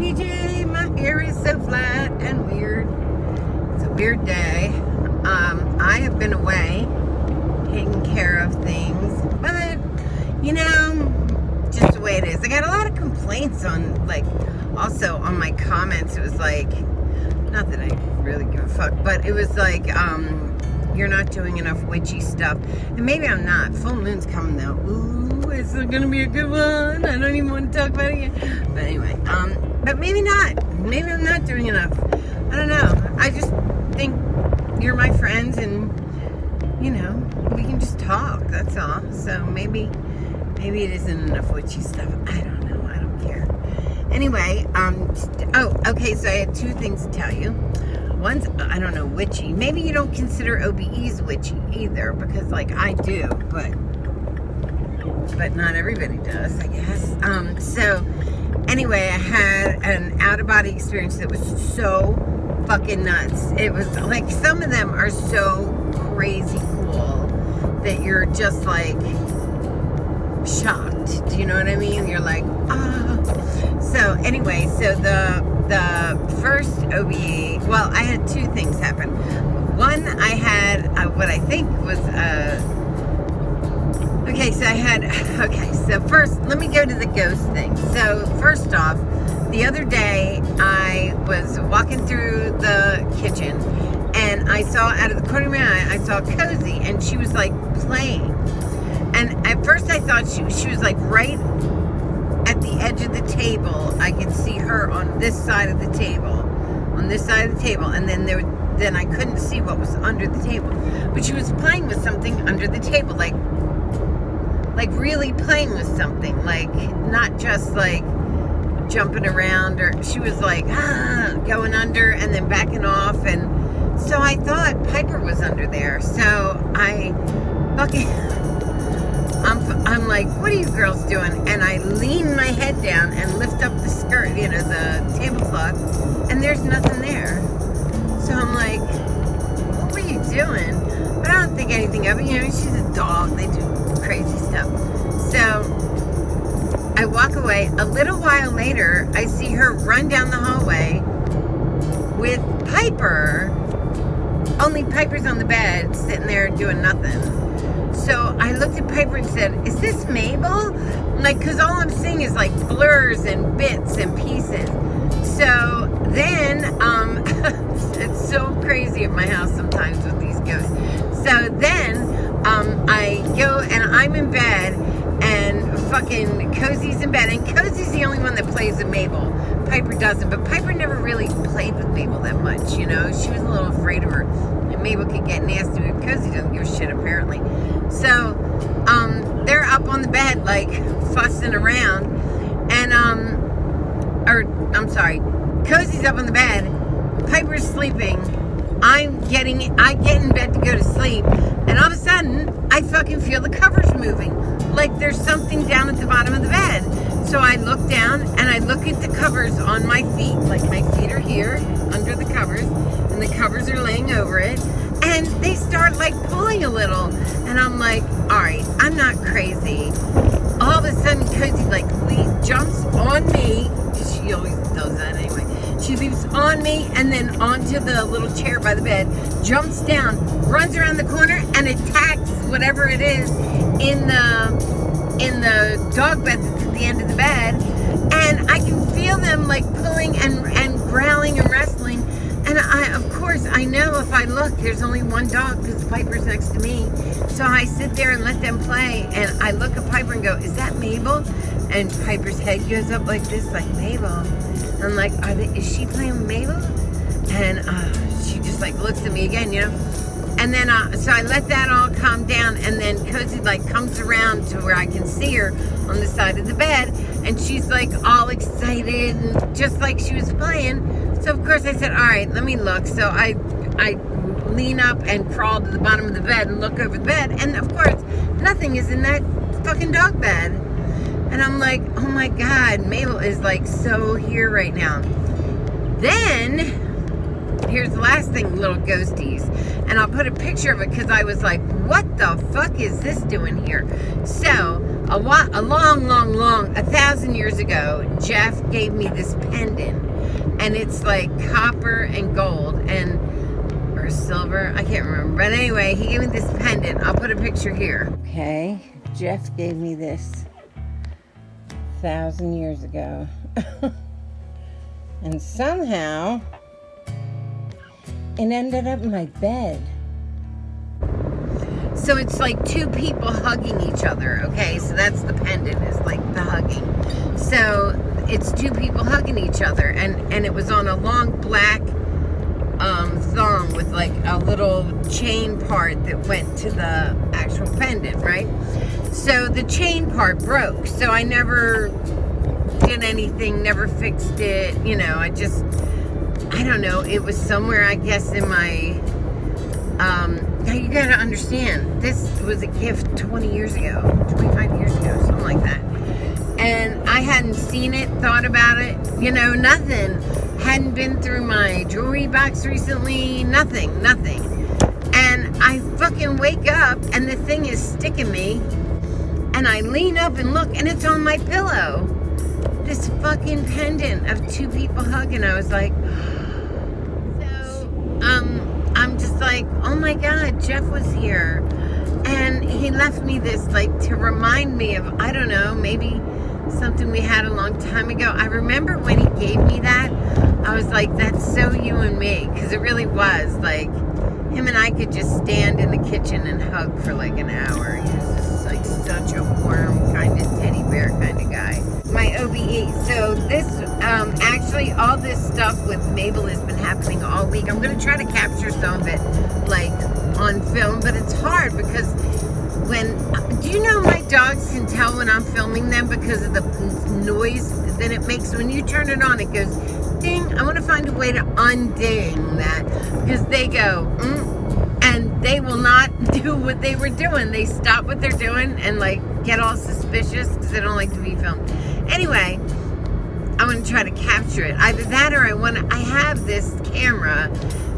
PJ, my hair is so flat and weird. It's a weird day. I have been away taking care of things, but you know, just the way it is. I got a lot of complaints on, like, also on my comments. It was like, not that I really give a fuck, but it was like, you're not doing enough witchy stuff. And maybe I'm not. Full moon's coming though. Ooh, it's gonna be a good one. I don't even want to talk about it yet. But anyway, but maybe not. Maybe I'm not doing enough. I don't know. I just think you're my friends and, you know, we can just talk. That's all. So maybe it isn't enough witchy stuff. I don't know. I don't care. Anyway, oh, okay, so I had two things to tell you. One's, I don't know, witchy. Maybe you don't consider OBEs witchy either, because, like, I do, but not everybody does, I guess. So, anyway, I had an out-of-body experience that was so fucking nuts. It was, like, some of them are so crazy cool that you're just, like, shocked. Do you know what I mean? You're like, ah. So, anyway, so the first OBE, well, I had two things happen. One, I had what I think was, so first, let me go to the ghost thing. So, first off, the other day, I was walking through the kitchen, and I saw, out of the corner of my eye, I saw Cozy, and she was, like, playing. And at first, I thought she was, like, right at the edge of the table. I could see her on this side of the table, and then I couldn't see what was under the table, but she was playing with something under the table, like really playing with something, like not just like jumping around, or she was like going under and then backing off. And so I thought Piper was under there, so I'm like, what are you girls doing? And I lean my head down and lift up the skirt, you know, the tablecloth, and there's nothing there. So I'm like, what were you doing? But I don't think anything of it. You know, she's a dog. They do crazy stuff. So I walk away. A little while later, I see her run down the hallway with Piper. Only Piper's on the bed, sitting there doing nothing. So I looked at Piper and said, is this Mabel? Like, because all I'm seeing is like blurs and bits and pieces. So then, it's so crazy at my house sometimes with these ghosts. So then, I go and I'm in bed, and fucking Cozy's in bed, and Cozy's the only one that plays with Mabel. Piper doesn't, but Piper never really played with Mabel that much, you know? She was a little afraid of her. And Mabel could get nasty, but Cozy doesn't give a shit, apparently. So, they're up on the bed, like, fussing around, and, Cozy's up on the bed, Piper's sleeping, I get in bed to go to sleep, and all of a sudden, I fucking feel the covers moving, like there's something down at the bottom of the bed. So I look down, and I look at the covers on my feet, like my feet are here, under the covers, and the covers are laying over it, and they start, like, pulling a little, and I'm like, all right, I'm not crazy. All of a sudden, Cozy, like, jumps on me. She always does that anyway. She leaps on me and then onto the little chair by the bed, jumps down, runs around the corner, and attacks whatever it is in the dog bed that's at the end of the bed. And I can feel them, like, pulling and growling and wrestling. And of course, I know if I look, there's only one dog because Piper's next to me. So I sit there and let them play, and I look at Piper and go, is that Mabel? And Piper's head goes up like this, like, Mabel. I'm like, is she playing with Mabel? And she just, like, looks at me again, you know? And then, so I let that all calm down, and then Cozy, like, comes around to where I can see her on the side of the bed, and she's, like, all excited, and just like she was playing. So, of course, I said, all right, let me look. So I lean up and crawl to the bottom of the bed and look over the bed, and, of course, nothing is in that fucking dog bed. And I'm like, oh, my God, Mabel is, like, so here right now. Then, here's the last thing, little ghosties. And I'll put a picture of it because I was like, what the fuck is this doing here? So, a long, 1,000 years ago, Jeff gave me this pendant, and it's like copper and gold, or silver, I can't remember. But anyway, he gave me this pendant. I'll put a picture here. Okay, Jeff gave me this 1,000 years ago. And somehow, it ended up in my bed. So it's like two people hugging each other, okay? So that's the pendant, is like the hugging. So it's two people hugging each other, and it was on a long black thong with like a little chain part that went to the actual pendant, right? So the chain part broke, so I never did anything, never fixed it, you know. I don't know, it was somewhere, I guess, in my now you gotta understand, this was a gift 20 years ago, 25 years ago, something like that. And I hadn't seen it, thought about it, you know, nothing. Hadn't been through my jewelry box recently, nothing. And I fucking wake up and the thing is sticking me, and I lean up and look, and it's on my pillow. This fucking pendant of two people hugging. I was like, I'm just like, oh my God, Jeff was here. And he left me this, like, to remind me of, I don't know, maybe something we had a long time ago. I remember when he gave me that, I was like, that's so you and me. Because it really was, like, him and I could just stand in the kitchen and hug for like an hour. He was just like such a warm, kind of teddy bear kind of guy. My OBE. So this, actually all this stuff with Mabel has been happening all week. I'm going to try to capture some of it, like, on film, but it's hard because do you know my dogs can tell when I'm filming them because of the noise that it makes when you turn it on? It goes ding. I want to find a way to unding that, because they go and they will not do what they were doing. They stop what they're doing and like get all suspicious because they don't like to be filmed. Anyway, I want to try to capture it. Either that or I have this camera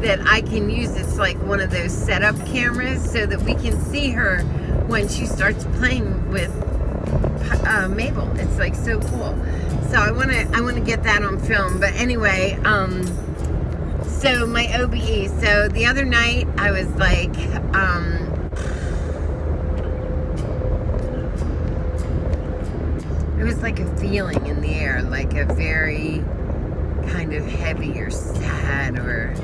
that I can use. It's like one of those setup cameras so that we can see her when she starts playing with Mabel. It's like so cool. So I want to get that on film. But anyway, so my OBE. So the other night I was like, it was like a feeling in the air, like a very kind of heavy or sad or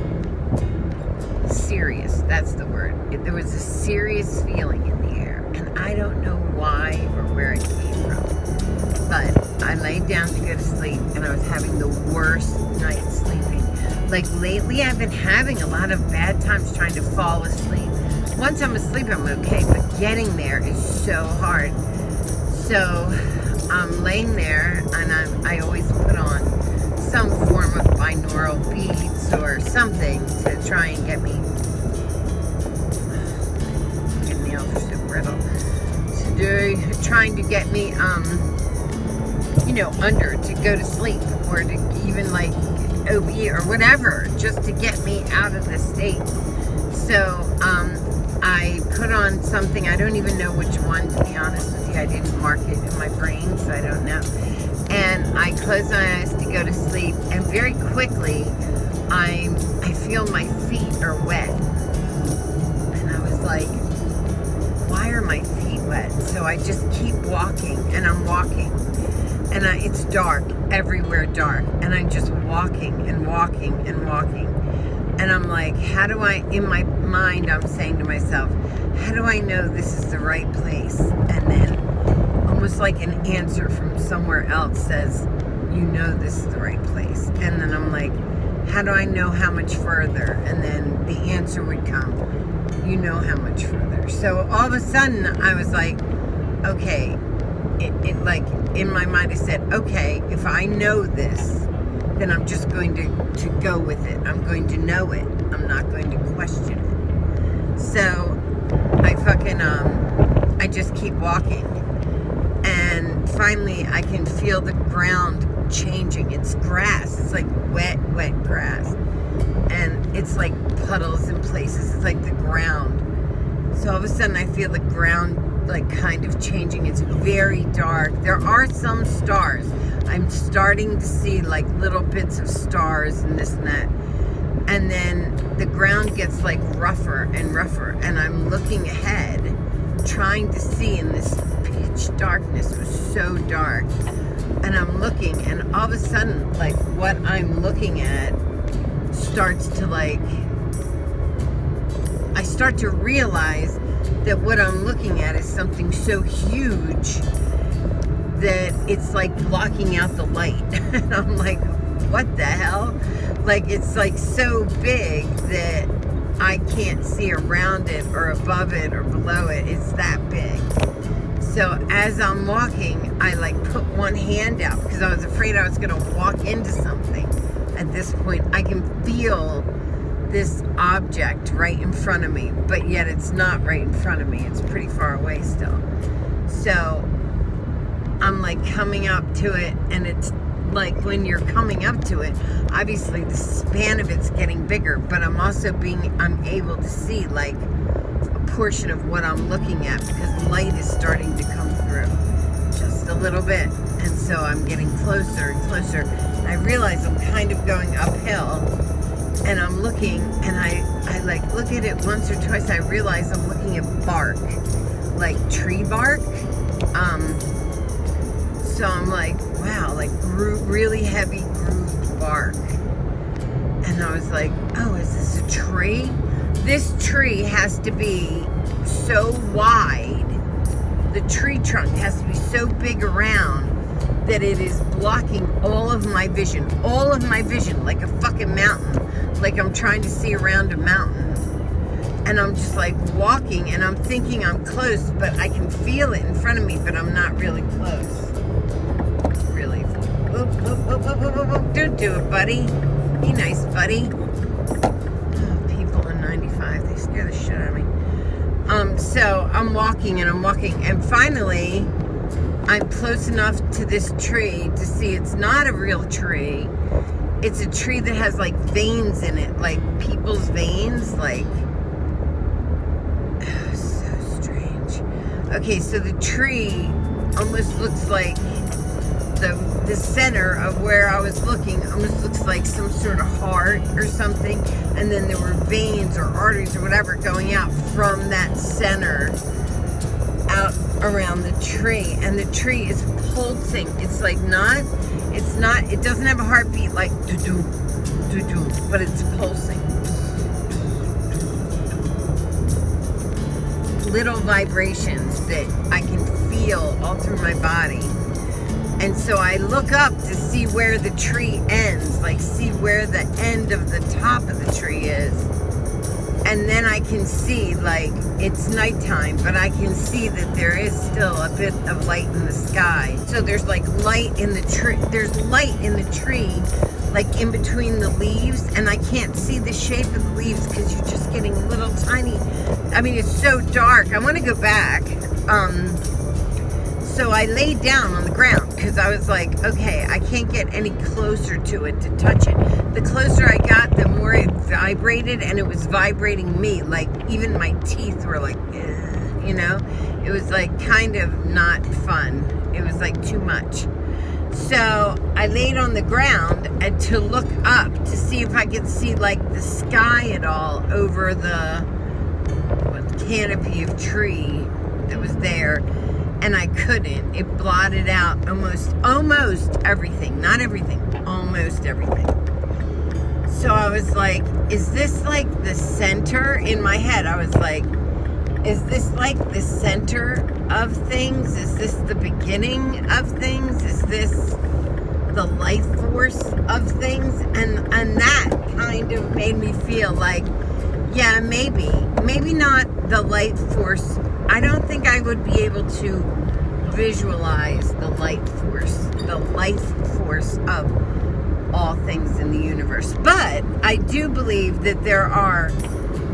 serious. That's the word. There was a serious feeling in the air, and I don't know why or where it came from. But I laid down to go to sleep, and I was having the worst night sleeping. Like lately, I've been having a lot of bad times trying to fall asleep. Once I'm asleep, I'm okay, but getting there is so hard. So I'm laying there, and I always put on some form of binaural beats or something to try and get me. My nails are so brittle. Trying to get me, you know, under to go to sleep, or to even like OB or whatever, just to get me out of the state. So I put on something, I don't even know which one, to be honest with you. I didn't mark it in my brain, so I don't know. And I closed my eyes to go to sleep, and very quickly I feel my feet are wet. And I was like, why are my feet wet? So I just keep walking, and I'm walking, and it's dark, everywhere dark, and I'm just walking and walking and walking. And I'm like, how do I, in my mind, I'm saying to myself, how do I know this is the right place? And then almost like an answer from somewhere else says, you know this is the right place. And then I'm like, how do I know how much further? And then the answer would come, you know how much further. So all of a sudden I was like, okay, it like in my mind I said, okay, if I know this, then I'm just going to go with it. I'm going to know it. I'm not going to question it. So I fucking, I just keep walking. And finally I can feel the ground changing. It's grass. It's like wet grass. And it's like puddles in places. It's like the ground. So all of a sudden I feel the ground like kind of changing. It's very dark. There are some stars. I'm starting to see like little bits of stars and this and that. And then the ground gets like rougher and rougher, and I'm looking ahead, trying to see in this pitch darkness. It was so dark. And I'm looking, and all of a sudden, like, what I'm looking at starts to like, I start to realize that what I'm looking at is something so huge that it's like blocking out the light. And I'm like, what the hell? Like, it's like so big that I can't see around it or above it or below it. It's that big. So as I'm walking, I like put one hand out because I was afraid I was going to walk into something. At this point, I can feel this object right in front of me, but yet it's not right in front of me. It's pretty far away still. So I'm like coming up to it, and it's like when you're coming up to it, obviously the span of it's getting bigger, but I'm able to see like a portion of what I'm looking at because light is starting to come through just a little bit. And so I'm getting closer and closer. And I realize I'm kind of going uphill, and I'm looking, and I like look at it once or twice. I realize I'm looking at bark, like tree bark. So I'm like, wow, like really heavy grooved bark. And I was like, oh, is this a tree? This tree has to be so wide. The tree trunk has to be so big around that it is blocking all of my vision, like a fucking mountain, like I'm trying to see around a mountain. And I'm just like walking, and I'm thinking I'm close, but I can feel it in front of me, but I'm not really close. Really. Don't do it, buddy. Be nice, buddy. Oh, people in 95, they scare the shit out of me. So I'm walking, and finally I'm close enough to this tree to see it's not a real tree. It's a tree that has like veins in it, like people's veins, like, oh, so strange. Okay, so the tree almost looks like the center of where I was looking almost looks like some sort of heart or something, and then there were veins or arteries or whatever going out from that center out around the tree, and the tree is pulsing. It's like it doesn't have a heartbeat like do-do, do-do, but it's pulsing. Little vibrations that I can feel all through my body. And so I look up to see where the tree ends, like see where the end of the top of the tree is. And then I can see, like, it's nighttime, but I can see that there is still a bit of light in the sky. So there's like light in the tree. There's light in the tree, like in between the leaves, and I can't see the shape of the leaves because you're just getting little tiny, I mean, it's so dark. I want to go back. So I laid down on the ground because I was like, okay, I can't get any closer to it to touch it. The closer I got, the more it vibrated, and it was vibrating me. Like even my teeth were like, you know, it was like kind of not fun. It was like too much. So I laid on the ground and to look up to see if I could see like the sky at all over the canopy of tree that was there. And I couldn't. It blotted out almost everything. Not everything, almost everything. So I was like, is this like the center? In my head, I was like, is this like the center of things? Is this the beginning of things? Is this the life force of things? And that kind of made me feel like, yeah, maybe not the life force. I don't think I would be able to visualize the life force of all things in the universe. But I do believe that there are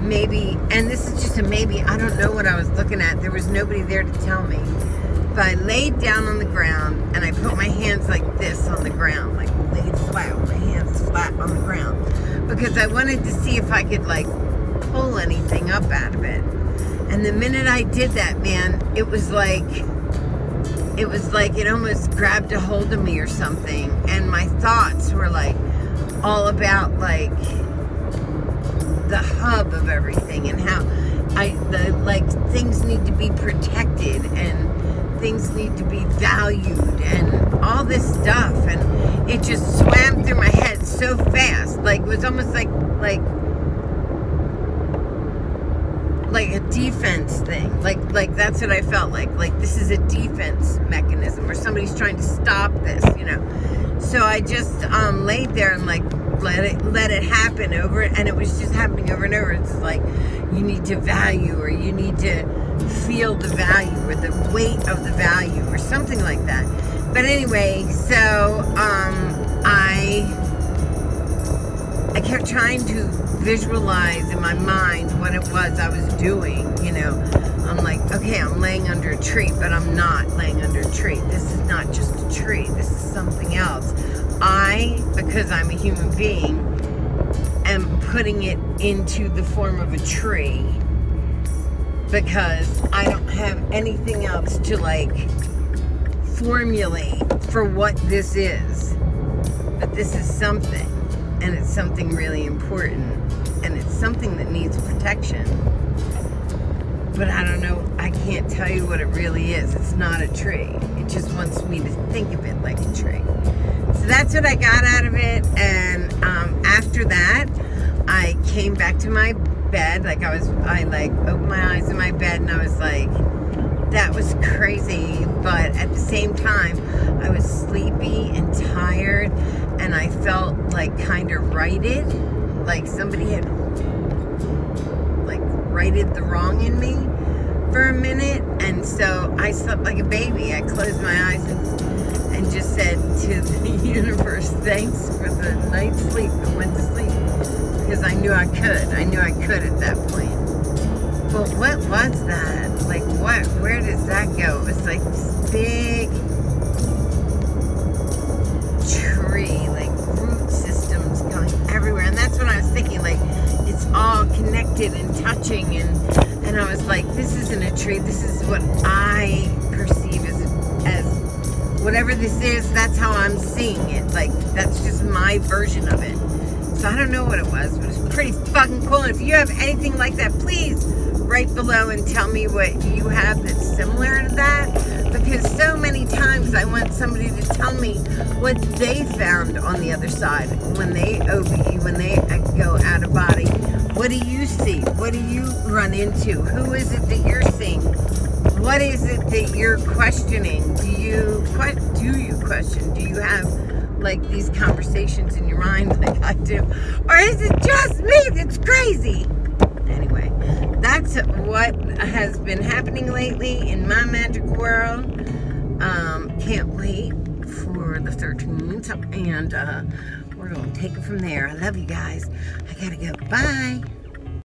maybe, and this is just a maybe, I don't know what I was looking at. There was nobody there to tell me. But I laid down on the ground, and I put my hands like this on the ground, like laid flat, my hands flat on the ground, because I wanted to see if I could like pull anything up out of it. And the minute I did that, man, it was like it almost grabbed a hold of me or something. And my thoughts were like all about like the hub of everything and how things need to be protected and things need to be valued and all this stuff. And it just swam through my head so fast. Like, it was almost like a defense thing. Like that's what I felt like. Like, this is a defense mechanism or somebody's trying to stop this, you know. So I just laid there and like let it happen over, and it was just happening over and over. It's like, you need to value, or you need to feel the value, or the weight of the value, or something like that. But anyway, so I kept trying to visualize in my mind what it was I was doing, you know. I'm like, okay, I'm laying under a tree, but I'm not laying under a tree. This is not just a tree. This is something else. Because I'm a human being, am putting it into the form of a tree because I don't have anything else to like formulate for what this is. But this is something, and it's something really important, and it's something that needs protection. But I don't know, I can't tell you what it really is. It's not a tree. It just wants me to think of it like a tree. So that's what I got out of it. And after that, I came back to my bed. I opened my eyes in my bed, and I was like, that was crazy. But at the same time, I was sleepy and tired, and I felt like kind of righted, like somebody had like righted the wrong in me for a minute. And so I slept like a baby. I closed my eyes and just said to the universe, thanks for the night's sleep, and went to sleep because I knew I could. I knew I could at that point. But what was that? Like, what? Where does that go? It was like this big tree, like root systems going everywhere. And that's what I was thinking, like, it's all connected and touching. And I was like, this isn't a tree. This is what I perceive as whatever this is. That's how I'm seeing it. Like, that's just my version of it. So I don't know what it was, but it's pretty fucking cool. And if you have anything like that, please write below and tell me what you have that's similar to that. Because so many times I want somebody to tell me what they found on the other side when they OB, when they go out of body. What do you see? What do you run into? Who is it that you're seeing? What is it that you're questioning? Do you question? Do you have like these conversations in your mind like I do? Or is it just me that's crazy? Anyway, that's what has been happening lately in my magical world. Can't wait for the 13th, and we're going to take it from there. I love you guys. I gotta go. Bye.